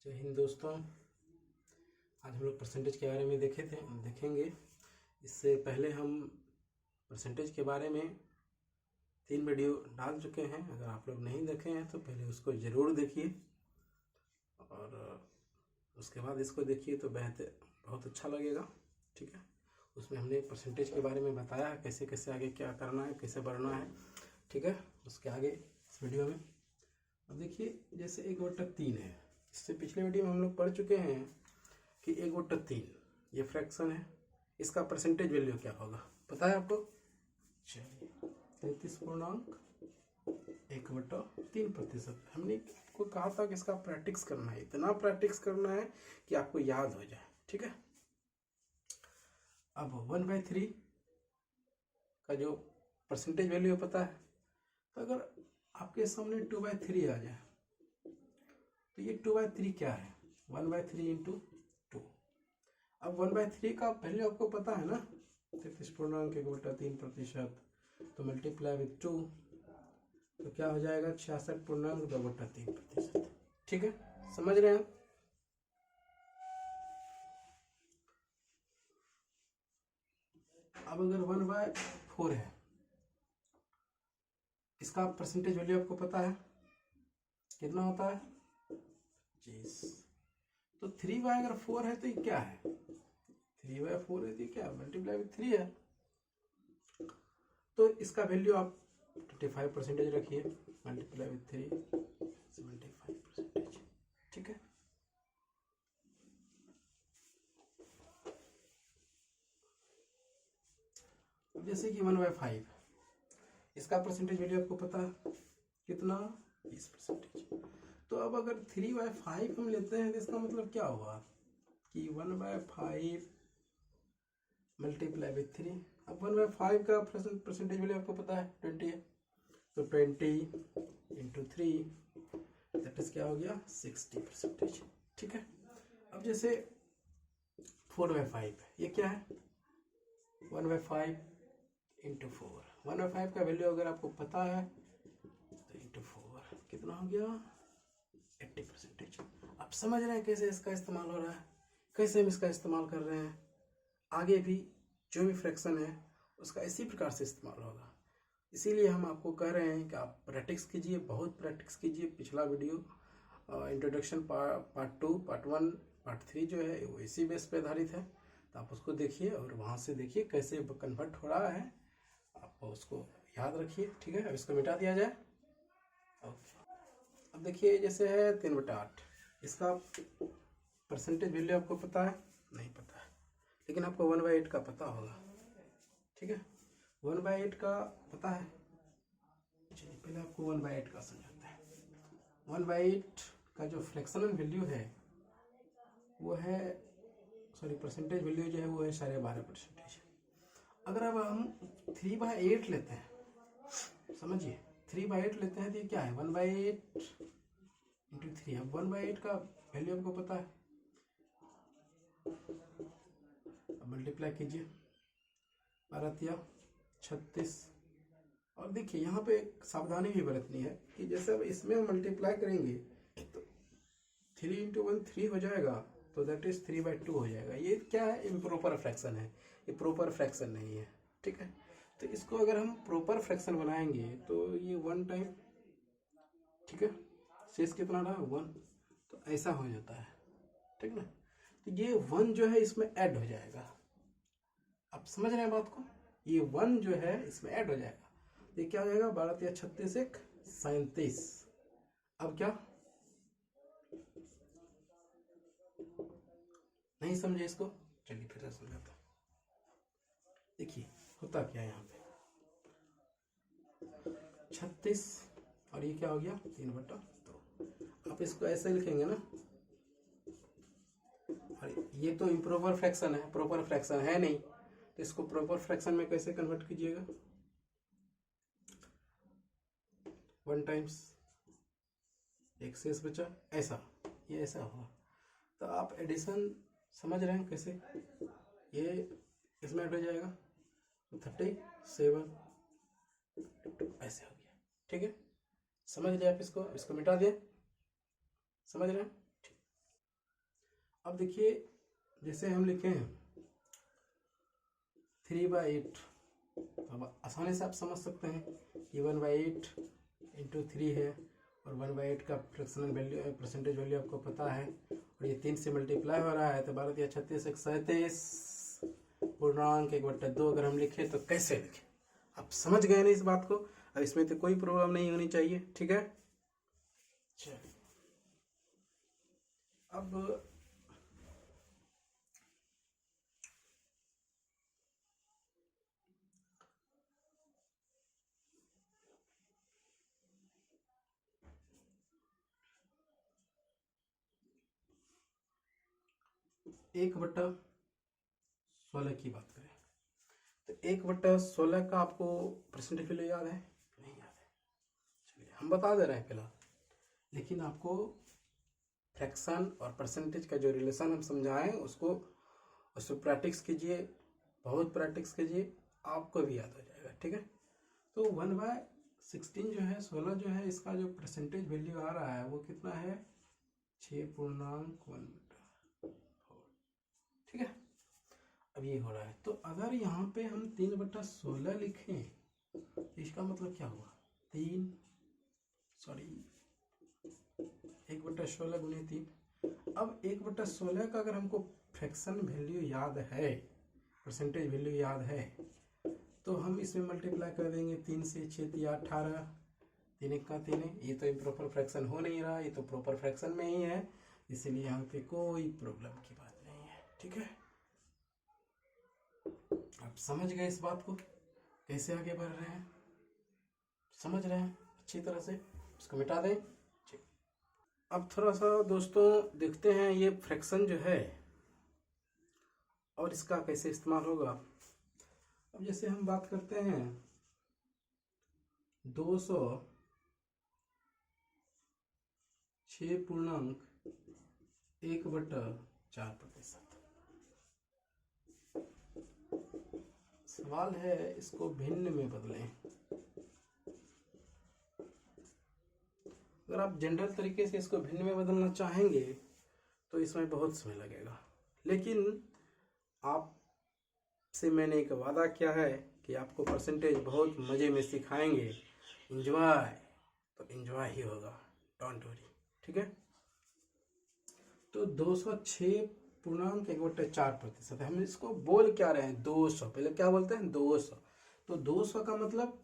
जय हिंद दोस्तों। आज हम लोग परसेंटेज के बारे में देखेंगे। इससे पहले हम परसेंटेज के बारे में 3 वीडियो डाल चुके हैं। अगर आप लोग नहीं देखे हैं तो पहले उसको ज़रूर देखिए और उसके बाद इसको देखिए तो बहुत अच्छा लगेगा। ठीक है, उसमें हमने परसेंटेज के बारे में बताया है, कैसे कैसे आगे क्या करना है, कैसे बढ़ना है। ठीक है, उसके आगे इस वीडियो में अब देखिए, जैसे 1/3 है। इससे पिछले वीडियो में हम लोग पढ़ चुके हैं कि 1/3 ये फ्रैक्शन है, इसका परसेंटेज वैल्यू क्या होगा पता है आपको? चलिए, 33.1/3%। हमने आपको कहा था कि इसका प्रैक्टिस करना है, इतना प्रैक्टिस करना है कि आपको याद हो जाए। ठीक है, अब 1/3 का जो परसेंटेज वैल्यू पता है, तो अगर आपके सामने 2/3 आ जाए तो ये 2/3 क्या है? 1/3 इंटू 2। अब 1/3 का वैल्यू आपको पता है ना, 33.1/3%। तो मल्टीप्लाई विथ 2 तो क्या हो जाएगा? 66.2/3%। ठीक है, समझ रहे हैं? अब अगर 1/4 है, इसका परसेंटेज वैल्यू आपको पता है कितना होता है? 25। तो 3/4 है तो ये क्या है? 3/4 है तो ये क्या है? मल्टीप्लाई विथ 3 है। तो इसका वैल्यू आप 25% रखिए, मल्टीप्लाई विथ 3 75%। ठीक है, जैसे कि 1/5, इसका परसेंटेज वैल्यू आपको पता है कितना? 20%। तो अब अगर 3/5 हम लेते हैं तो इसका मतलब क्या हुआ कि 1/5 मल्टीप्लाई विथ 3। अब 1/5 का परसेंटेज वैल्यू आपको पता है 20 है, तो 20 इंटू 3 दैट इज क्या हो गया? 60%। ठीक है, अब जैसे 4/5, ये क्या है? 1/5 इंटू 4। 1/5 का वैल्यू अगर आपको पता है तो इंटू 4 कितना हो गया? 80%। आप समझ रहे हैं कैसे इसका इस्तेमाल हो रहा है, कैसे हम इसका इस्तेमाल कर रहे हैं। आगे भी जो भी फ्रैक्शन है उसका इसी प्रकार से इस्तेमाल होगा। इसीलिए हम आपको कह रहे हैं कि आप प्रैक्टिस कीजिए, बहुत प्रैक्टिस कीजिए। पिछला video introduction part 2, part 1, part 3 जो है वो इसी बेस पे आधारित है। तो आप उसको देखिए और वहाँ से देखिए कैसे कन्वर्ट हो रहा है, आप उसको याद रखिए। ठीक है, अब इसको मिटा दिया जाए। ओके, अब देखिए जैसे है 3/8, इसका परसेंटेज वैल्यू आपको पता है? नहीं पता है, लेकिन आपको 1/8 का पता होगा। ठीक है, 1/8 का पता है। चलिए पहले आपको 1/8 का समझाते हैं। 1/8 का जो फ्रैक्शनल वैल्यू है वो है, सॉरी परसेंटेज वैल्यू जो है वो है 12.5%। अगर अब हम 3/8 लेते हैं, समझिए 3/8 लेते हैं तो ये क्या है? 1/8 इंटू 3। अब 1/8 का वैल्यू आपको पता है, अब मल्टीप्लाई कीजिए, 12×36। और देखिए यहाँ पे एक सावधानी भी बरतनी है कि जैसे अब इसमें हम मल्टीप्लाई करेंगे तो 3 इंटू 1 3 हो जाएगा, तो दैट इज 3/2 हो जाएगा। ये क्या है? इम्प्रॉपर फ्रैक्शन है, ये प्रॉपर फ्रैक्शन नहीं है। ठीक है, तो इसको अगर हम प्रॉपर फ्रैक्शन बनाएंगे तो ये 1 टाइम, ठीक है, शेष कितना रहा? 1। तो ऐसा हो जाता है। ठीक ना, तो ये 1 जो है इसमें ऐड हो जाएगा। आप समझ रहे हैं बात को? ये 1 जो है इसमें ऐड हो जाएगा, ये क्या हो जाएगा? 12×36 = 37। अब क्या नहीं समझे इसको? चलिए फिर से समझाता हूँ। देखिए होता क्या है, यहाँ पे 36 और ये क्या हो गया? 3/2। आप इसको ऐसे लिखेंगे ना, और ये तो इम्प्रॉपर फ्रैक्शन है, प्रॉपर फ्रैक्शन है नहीं, तो इसको प्रॉपर फ्रैक्शन में कैसे कन्वर्ट कीजिएगा? 1 टाइम्स एक शेष बचा, ऐसा, ये ऐसा होगा। तो आप एडिशन समझ रहे हैं कैसे? ये इसमें ऐड हो जाएगा, तो 37 ऐसे हो गया। ठीक है, समझ लिया आप? इसको मिटा दिए, समझ रहे हैं? अब देखिए जैसे हम लिखे हैं 3/8, अब आसानी से आप समझ सकते हैं कि 1/8 इंटू 3 है और 1/8 का फ्रैक्शनल वैल्यू परसेंटेज वैल्यू आपको पता है और ये 3 से मल्टीप्लाई हो रहा है तो 12 या 36 137 पूर्णांक 1/2 अगर हम लिखें तो कैसे लिखें। आप समझ गए ना इस बात को। अब इसमें तो कोई प्रॉब्लम नहीं होनी चाहिए, ठीक है। चलिए अब एक बट्टा 16 की बात करें तो 1/16 का आपको परसेंटेज वैल्यू याद है? नहीं याद है। चलिए हम बता दे रहे हैं फिलहाल, लेकिन आपको फ्रैक्शन और परसेंटेज का जो रिलेशन हम समझाएं उसको प्रैक्टिस कीजिए, बहुत प्रैक्टिस कीजिए, आपको भी याद हो जाएगा, ठीक है। तो 1/16 जो है 16 जो है इसका जो परसेंटेज वैल्यू आ रहा है वो कितना है 6.1/4, ठीक है। अब ये हो रहा है तो अगर यहाँ पे हम 3/16 लिखें तो इसका मतलब क्या हुआ 1/16 गुने 3। अब 1/16 का अगर हमको फ्रैक्शन वैल्यू याद है, परसेंटेज वैल्यू याद है तो हम इसमें मल्टीप्लाई कर देंगे 3 से 6 या 18, 3 1 का 3 है। ये तो इम्प्रॉपर फ्रैक्शन हो नहीं रहा, ये तो प्रॉपर फ्रैक्शन में ही है, इसीलिए यहाँ पे कोई प्रॉब्लम की बात नहीं है, ठीक है। आप समझ गए इस बात को, कैसे आगे बढ़ रहे हैं, समझ रहे हैं अच्छी तरह से। इसको मिटा दें। अब थोड़ा सा दोस्तों देखते हैं ये फ्रैक्शन जो है और इसका कैसे इस्तेमाल होगा। अब जैसे हम बात करते हैं 206.1/4%। सवाल है इसको भिन्न में बदलें। अगर आप जनरल तरीके से इसको भिन्न में बदलना चाहेंगे तो इसमें बहुत समय लगेगा, लेकिन आपसे मैंने एक वादा किया है कि आपको परसेंटेज बहुत मज़े में सिखाएंगे, इंजॉय तो इंजॉय ही होगा, डोंट वरी, ठीक है। तो 206.1/4%, हम इसको बोल क्या रहे हैं 200, पहले क्या बोलते हैं 200, तो 200 का मतलब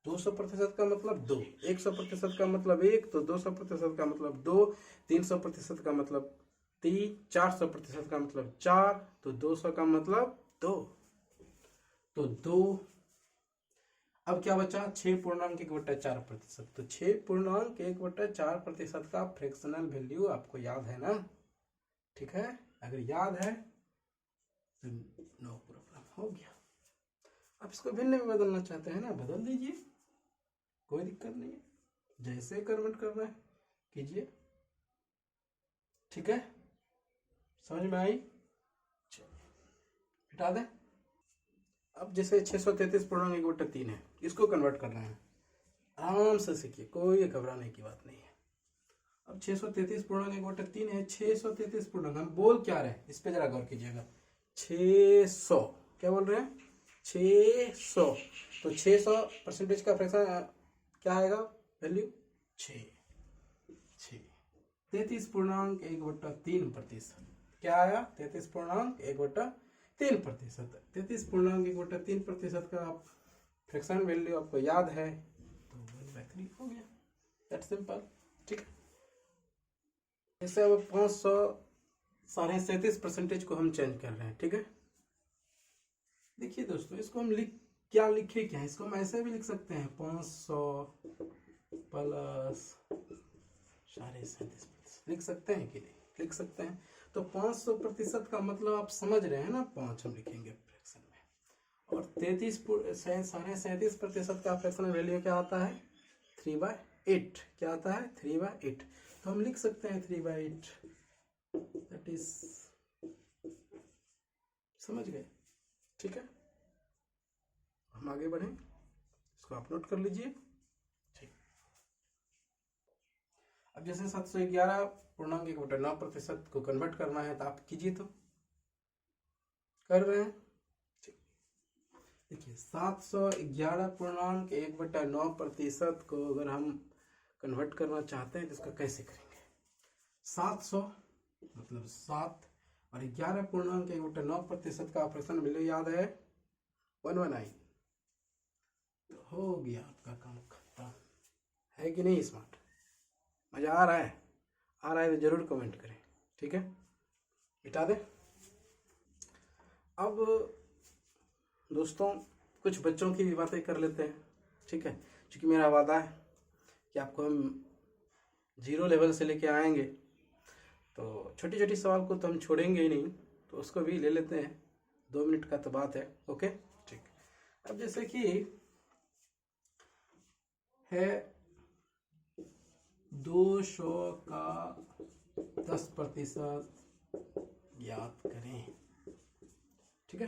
200% का मतलब 2, 100% का मतलब 1, तो 200% का मतलब 2, 300% का मतलब 3, 400% का मतलब 4, तो 200 का मतलब 2, तो 2। अब क्या बचा 6.1/4%, तो 6.1/4% का फ्रैक्शनल वैल्यू आपको याद है ना, ठीक है। अगर याद है तो नो प्रॉब्लम, हो गया। आप इसको भिन्न में बदलना चाहते हैं ना, बदल दीजिए, कोई दिक्कत नहीं है, जैसे कन्वर्ट करना है कीजिए, ठीक है। समझ में आई? हटा दें। अब जैसे 633.1/3 है, इसको कन्वर्ट करना है, आराम से सीखिए, कोई घबराने की बात नहीं है। अब 633.1/3 है, 633 पूर्णांक हम बोल क्या रहे हैं इस पे जरा गौर कीजिएगा, 600 क्या बोल रहे हैं 600, तो 600 परसेंटेज का फ्रैक्शन क्या आएगा वैल्यू 6, 33.1/3%, क्या आया 33.1/3%, 33.1/3% का फ्रैक्शन वैल्यू आपको याद है तो 1/3 हो गया, दैट सिंपल, ठीक है। जैसे अब 537% को हम चेंज कर रहे हैं, ठीक है। देखिए दोस्तों इसको हम क्या लिखे क्या है, इसको हम ऐसे भी लिख सकते हैं 500 प्लस 37% लिख सकते हैं कि नहीं, लिख सकते हैं। तो 500% का मतलब आप समझ रहे हैं ना, 5 हम लिखेंगे फ्रैक्शन में, और 37% का फ्रैक्शन वैल्यू क्या आता है 3/8, क्या आता है 3/8, तो हम लिख सकते हैं 3/8, दैट इज, समझ गए, ठीक है। हम आगे बढ़ें, इसको आप नोट कर लीजिए, ठीक। अब जैसे 711.1/9% को कन्वर्ट करना है तो आप कीजिए, तो कर रहे हैं। देखिए 711.1/9% को अगर हम कन्वर्ट करना चाहते हैं तो इसका कैसे करेंगे। 700 मतलब 7 और 11.1/9% का फ्रैक्शन वैल्यू याद है 119, तो हो गया आपका काम खत्म। है कि नहीं स्मार्ट? मजा आ रहा है? आ रहा है तो जरूर कमेंट करें, ठीक है। मिटा दें। अब दोस्तों कुछ बच्चों की भी बातें कर लेते हैं, ठीक है। क्योंकि मेरा वादा है कि आपको हम 0 लेवल से लेके आएंगे, तो छोटी छोटी सवाल को तो हम छोड़ेंगे ही नहीं, तो उसको भी ले लेते हैं। 2 मिनट का तो बात है, ओके ठीक। अब जैसे कि है 200 का 10% याद करें, ठीक है।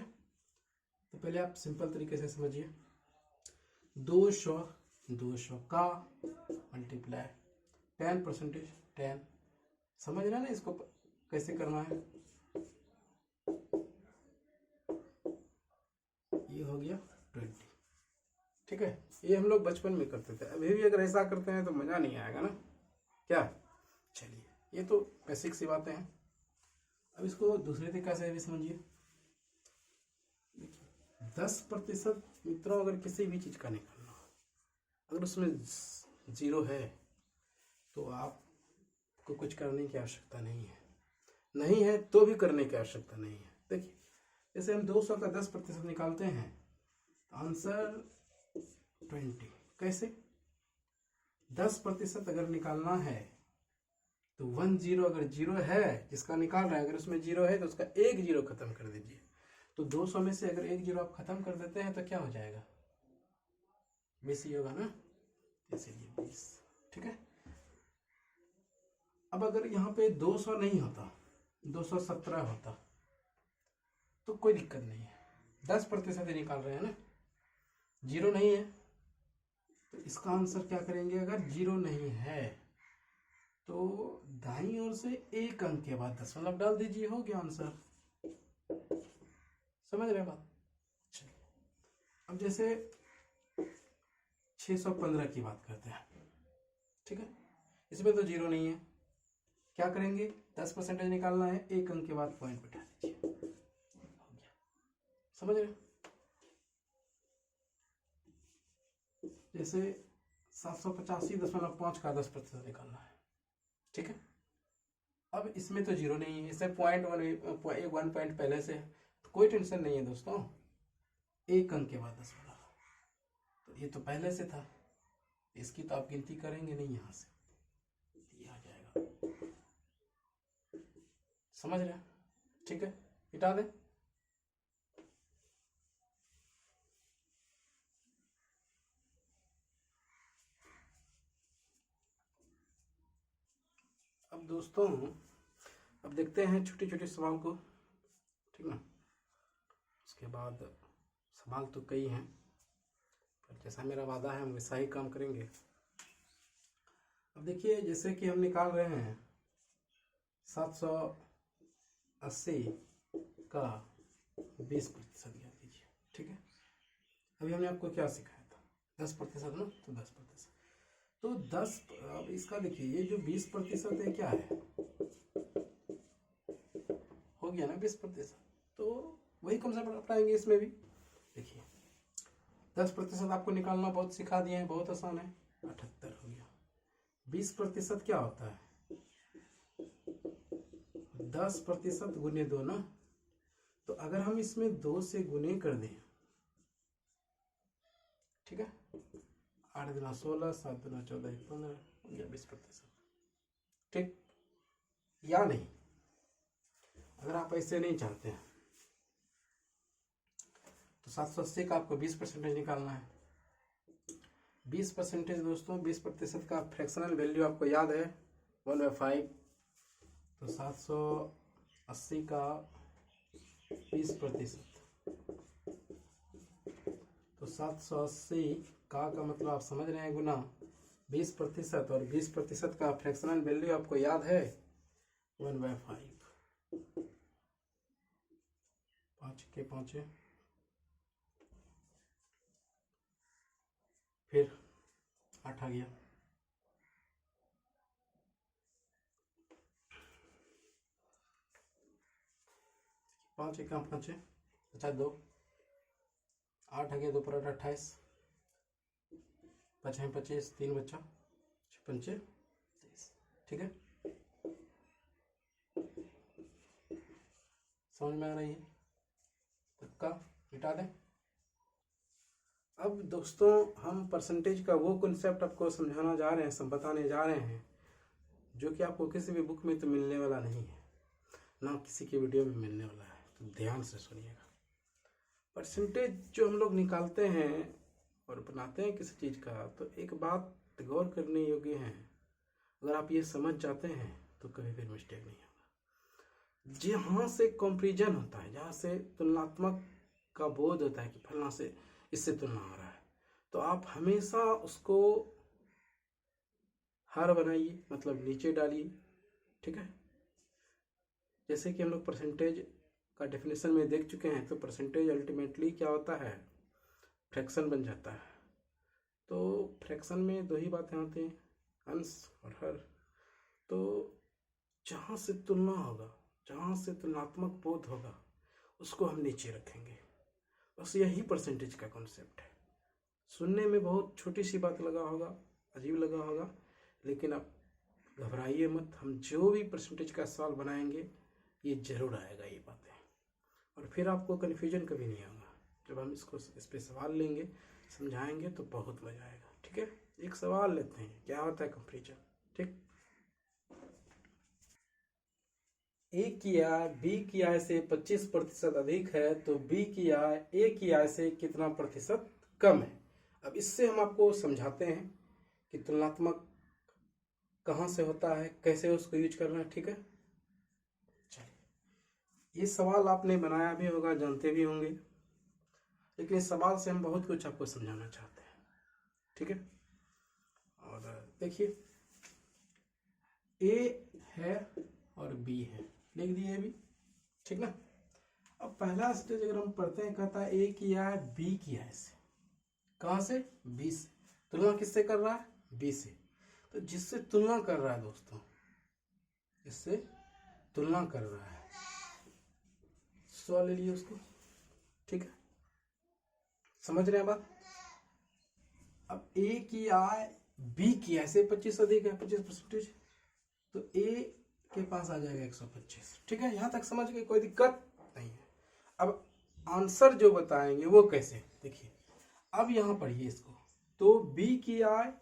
तो पहले आप सिंपल तरीके से समझिए, 200 का मल्टीप्लाई 10%, 10 समझ रहे हैं ना, इसको कैसे करना है। ये हो गया 20, ठीक है। ये हम लोग बचपन में करते थे, अभी भी अगर ऐसा करते हैं तो मजा नहीं आएगा ना, क्या। चलिए ये तो बेसिक सी बातें हैं। अब इसको दूसरे तरीके से भी समझिए। 10% मित्रों अगर किसी भी चीज का निकालना हो, अगर उसमें 0 है तो आपको कुछ करने की आवश्यकता नहीं है, नहीं है तो भी करने की आवश्यकता नहीं है। देखिए जैसे हम 200 का 10% निकालते हैं तो आंसर 20। कैसे? 10% अगर निकालना है तो 10 अगर 0 है जिसका निकाल रहा है, अगर उसमें 0 है तो उसका एक 0 खत्म कर दीजिए। तो 200 में से अगर एक 0 आप खत्म कर देते हैं तो क्या हो जाएगा, 20 ही होगा ना, इसीलिए 20, ठीक है। अब अगर यहाँ पे 200 नहीं होता, 217 होता तो कोई दिक्कत नहीं है, 10% ही निकाल रहे हैं ना, 0 नहीं है तो इसका आंसर क्या करेंगे। अगर 0 नहीं है तो दाईं ओर से एक अंक के बाद 10 डाल दीजिए, हो गया आंसर। समझ रहे बात? चलिए अब जैसे 615 की बात करते हैं, ठीक है। इसमें तो 0 नहीं है, क्या करेंगे, 10% निकालना है, एक अंक के बाद पॉइंट बिठा दीजिए, हो गया। समझ रहे? जैसे 785.5 का 10% निकालना है, ठीक है। अब इसमें तो 0 नहीं है, इससे पॉइंट 1 पॉइंट पहले से, तो कोई टेंशन नहीं है दोस्तों, एक अंक के बाद 10 वाला, तो ये तो पहले से था, इसकी तो आप गिनती करेंगे नहीं, यहां से ये आ जाएगा। समझ रहे हैं? ठीक है, मिटा दें। अब दोस्तों अब देखते हैं छोटी छोटी सवाल को, ठीक ना। उसके बाद सवाल तो कई हैं, पर जैसा मेरा वादा है हम वैसा ही काम करेंगे। अब देखिए जैसे कि हम निकाल रहे हैं 780 का 20% याद कीजिए, ठीक है। अभी हमने आपको क्या सिखाया था, 10% ना, तो 10%, तो 10, अब इसका देखिए ये जो 20% है क्या है, हो गया ना 20%, तो वही कंसेप्ट अपनाएंगे इसमें भी। देखिए 10% आपको निकालना बहुत सिखा दिए हैं, बहुत आसान है, 78 हो गया। 20% क्या होता है, 10% गुने 2 ना, तो अगर हम इसमें 2 से गुने कर दें, ठीक है, 8 दूना 16, 7 दूना 14, 15, हो गया 20%, ठीक। या नहीं, अगर आप ऐसे नहीं चाहते हैं तो 780 का आपको 20% निकालना है। 20% दोस्तों, 20% का फ्रैक्शनल वैल्यू आपको याद है 1/5, तो 780 का 20%, तो 780 का मतलब आप समझ रहे हैं गुना 20% और 20% का फ्रैक्शनल वैल्यू आपको याद है 1/5। 5 के 5 फिर 8 आ गया। 5 1 5 अच्छा 2 8 आ गया, 2 पर 8 28, 5 25, 3 बच्चा 5 23। ठीक है, समझ में आ रही है? तुक्का मिटा दें। अब दोस्तों हम परसेंटेज का वो कॉन्सेप्ट आपको समझाना जा रहे हैं, बताने जा रहे हैं, जो कि आपको किसी भी बुक में तो मिलने वाला नहीं है, ना किसी की वीडियो में मिलने वाला है। तो ध्यान से सुनिएगा। परसेंटेज जो हम लोग निकालते हैं और बनाते हैं किसी चीज़ का, तो एक बात गौर करने योग्य है, अगर आप ये समझ जाते हैं तो कभी फिर मिस्टेक नहीं होगा। जहाँ से कंपैरिजन होता है, जहाँ से तुलनात्मक का बोध होता है कि फलना से इससे तुलना हो रहा है, तो आप हमेशा उसको हार बनाइए, मतलब नीचे डालिए। ठीक है, जैसे कि हम लोग परसेंटेज का डेफिनेशन में देख चुके हैं, तो परसेंटेज अल्टीमेटली क्या होता है, फ्रैक्शन बन जाता है। तो फ्रैक्शन में दो ही बातें होती हैं, अंश और हर। तो जहाँ से तुलना होगा, जहाँ से तुलनात्मक बोध होगा, उसको हम नीचे रखेंगे। बस यही परसेंटेज का कॉन्सेप्ट है। सुनने में बहुत छोटी सी बात लगा होगा, अजीब लगा होगा, लेकिन आप घबराइए मत। हम जो भी परसेंटेज का सवाल बनाएंगे, ये जरूर आएगा ये बातें, और फिर आपको कन्फ्यूजन कभी नहीं होगा। जब हम इस पे सवाल लेंगे, समझाएंगे, तो बहुत मजा आएगा। ठीक है, एक सवाल लेते हैं, क्या होता है कंपैरिजन। ठीक, ए की आय बी की आय से 25% अधिक है, तो बी की आय ए की आय से कितना प्रतिशत कम है। अब इससे हम आपको समझाते हैं कि तुलनात्मक कहाँ से होता है, कैसे उसको यूज करना है। ठीक है, चलिए, ये सवाल आपने बनाया भी होगा, जानते भी होंगे, लेकिन इस सवाल से हम बहुत कुछ आपको समझाना चाहते हैं। ठीक है, और देखिए, ए है और बी है, लिख दिए भी। ठीक ना। अब पहला स्टेज अगर हम पढ़ते हैं, कहता है ए की आय बी की आय से। कहाँ से? बी से। तुलना किससे कर रहा है? बी से। तो जिससे तुलना कर रहा है दोस्तों, इससे तुलना कर रहा है, 100 ले लिए उसको। ठीक है, समझ रहे हैं बात? अब ए की आय बी की आय से 25 अधिक है, 25%, तो ए के पास आ जाएगा 125। ठीक है, यहां तक समझ गए, कोई दिक्कत नहीं है। अब आंसर जो बताएंगे वो कैसे, देखिए, अब यहां पढ़िए इसको। तो बी की आय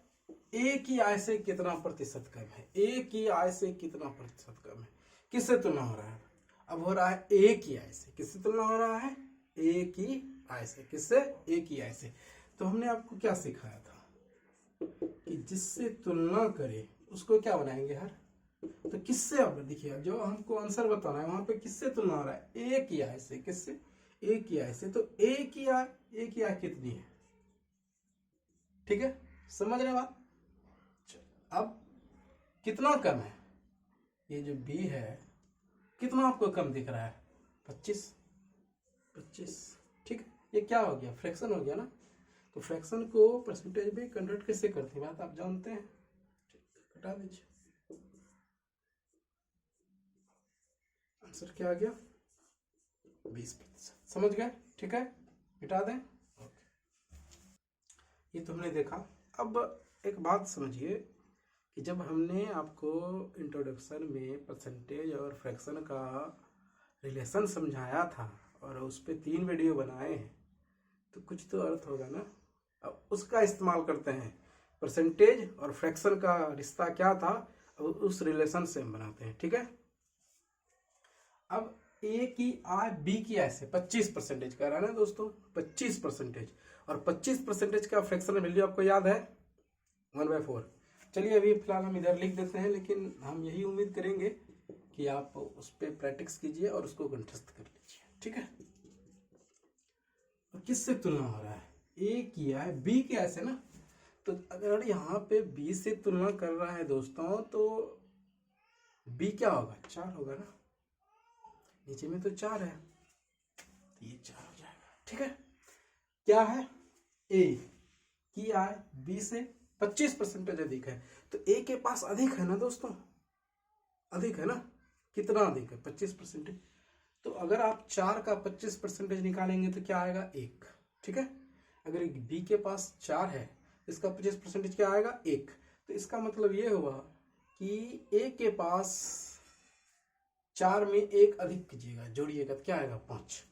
ए की आय से कितना प्रतिशत कम है, ए की आय से कितना प्रतिशत कम है, किससे तुलना हो रहा है? अब हो रहा है ए की आय से। किससे तुलना हो रहा है? ए की आय से। किससे? ए की आय से। तो हमने आपको क्या सिखाया था कि जिससे तुलना करे उसको क्या बनाएंगे हर। तो किससे, आप देखिए, जो हमको आंसर बताना है वहां पे किससे तुलना हो रहा है? ए की आय से। किससे? ए की आय से। तो ए की आय कितनी है? ठीक है, समझ रहे बात? अब कितना कम है? ये जो बी है, कितना आपको कम दिख रहा है? 25। ठीक है, ये क्या हो गया? फ्रैक्शन हो गया ना। तो फ्रैक्शन को परसेंटेज में कन्वर्ट कैसे करते हैं, बात आप जानते हैं। हटा दीजिए, आंसर क्या आ गया? 20%। समझ गए? ठीक है, मिटा दें। ये तो हमने देखा। अब एक बात समझिए कि जब हमने आपको इंट्रोडक्शन में परसेंटेज और फ्रैक्शन का रिलेशन समझाया था और उस पर 3 वीडियो बनाए हैं, तो कुछ तो अर्थ होगा ना। अब उसका इस्तेमाल करते हैं, परसेंटेज और फ्रैक्शन का रिश्ता क्या था, अब उस रिलेशन से हम बनाते हैं। ठीक है, अब ए की आय बी की आय से 25% कह रहा है ना दोस्तों, 25%, और 25% का फ्रैक्शन वैल्यू आपको याद है 1/4। चलिए अभी फिलहाल हम इधर लिख देते हैं, लेकिन हम यही उम्मीद करेंगे कि आप उस पर प्रैक्टिस कीजिए और उसको कंठस्थ कर लीजिए। ठीक है, और किससे तुलना हो रहा है? ए की आय बी की आय से ना। तो अगर यहाँ पे b से तुलना कर रहा है दोस्तों तो b क्या होगा, 4 होगा ना, नीचे में तो 4 है, तो ये 4 हो जाएगा। ठीक है, क्या है, a की आय b से 25% अधिक है, तो a के पास अधिक है ना दोस्तों, अधिक है ना, कितना अधिक है, 25%। तो अगर आप 4 का 25% निकालेंगे तो क्या आएगा, 1। ठीक है, अगर b के पास 4 है, इसका 25% क्या आएगा, 1। तो इसका मतलब ये हुआ कि a के पास 4 में 1 अधिक कीजिएगा, जोड़िएगा तो क्या आएगा, 5।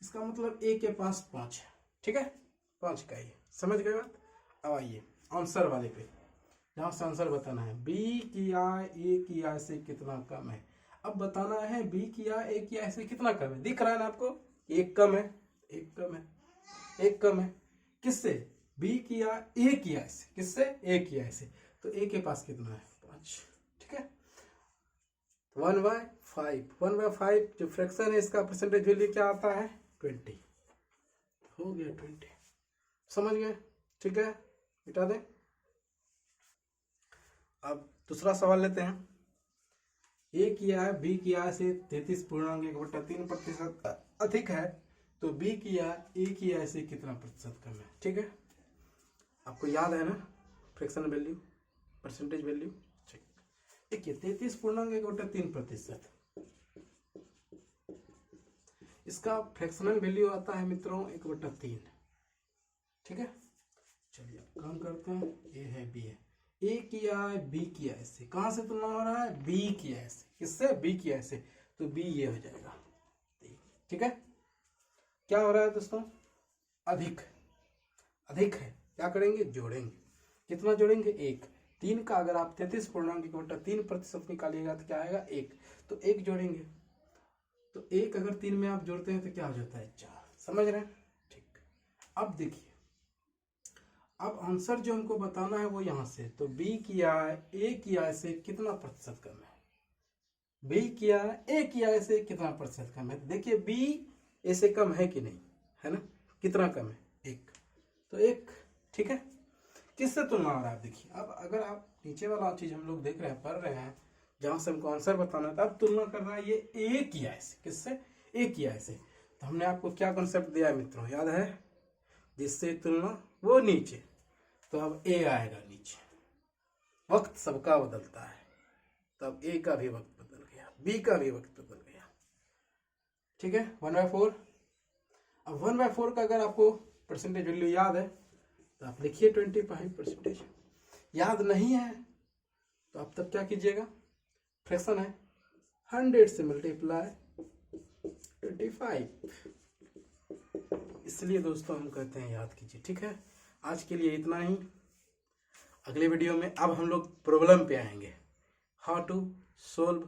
इसका मतलब a के पास 5 है। ठीक है, 5 का ये, समझ गए बात। अब आइए आंसर वाले पे, जहाँ से आंसर बताना है, b की आय a की आय से कितना कम है। अब बताना है b की आय a की आय से कितना कम है, दिख रहा है ना आपको, 1 कम है, 1 कम है, 1 कम है, किससे, b की आय a की आय से, किससे, a की आय से। तो a के पास कितना है, 5। ठीक है, 1/5, 1/5 जो फ्रैक्शन है इसका परसेंटेज वैल्यू क्या आता है, 20। हो गया 20, समझ गए। ठीक है, मिटा दें। अब दूसरा सवाल लेते हैं, a की आय b की आय से 33.1/3% अधिक है, तो b की आय a की आय से कितना प्रतिशत कम है। ठीक है, आपको याद है ना फ्रैक्शन वैल्यू, परसेंटेज वैल्यू। ठीक, देखिए 33.1/3%, इसका फ्रैक्शनल वैल्यू आता है मित्रों 1/3। ठीक है, चलिए अब काम करते हैं, a है b है, a की आय b की आय से, कहां से तुलना हो रहा है, b की आय से, किससे, b की आय से, तो b ये हो जाएगा। ठीक है, क्या हो रहा है दोस्तों, अधिक, अधिक है, क्या करेंगे, जोड़ेंगे, कितना जोड़ेंगे, 1। 3 का अगर आप 33.3% निकालिएगा तो क्या आएगा, 1। तो 1 जोड़ेंगे, तो 1 अगर 3 में आप जोड़ते हैं तो क्या हो जाता है, 4। समझ रहे हैं। ठीक, अब देखिए, अब आंसर जो हमको बताना है वो यहां से, तो b की आय a की आय से कितना प्रतिशत कम है, b की आय a की आय से कितना प्रतिशत कम है। देखिए b a से कम है कि नहीं, है ना, कितना कम है, 1, तो 1। ठीक है, किससे तुलना हो रहा है, देखिए अब अगर आप नीचे वाला चीज हम लोग देख रहे हैं, पढ़ रहे हैं, जहां से हमको आंसर बताना था, अब तुलना कर रहा है ये a की आय से, किससे, a की आय से। तो हमने आपको क्या कॉन्सेप्ट दिया है मित्रों, याद है, जिससे तुलना वो नीचे, तो अब a आएगा नीचे। वक्त सबका बदलता है, तब a का भी वक्त बदल गया, b का भी वक्त बदल गया। ठीक है, 1/4। अब 1/4 का अगर आपको परसेंटेज वैल्यू याद है तो आप लिखिए 25%। याद नहीं है तो आप तब क्या कीजिएगा, फ्रैक्शन है, 100 से मल्टीप्लाई 25, इसलिए दोस्तों हम कहते हैं याद कीजिए। ठीक है, आज के लिए इतना ही। अगले वीडियो में अब हम लोग प्रॉब्लम पे आएंगे, हाउ टू सोल्व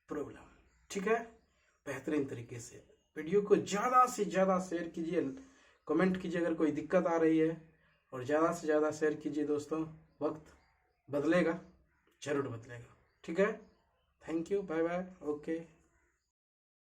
प्रॉब्लम। ठीक है, बेहतरीन तरीके से वीडियो को ज़्यादा से ज़्यादा शेयर कीजिए, कमेंट कीजिए अगर कोई दिक्कत आ रही है, और ज़्यादा से ज़्यादा शेयर कीजिए दोस्तों। वक्त बदलेगा, जरूर बदलेगा। ठीक है, thank you, bye bye, okay.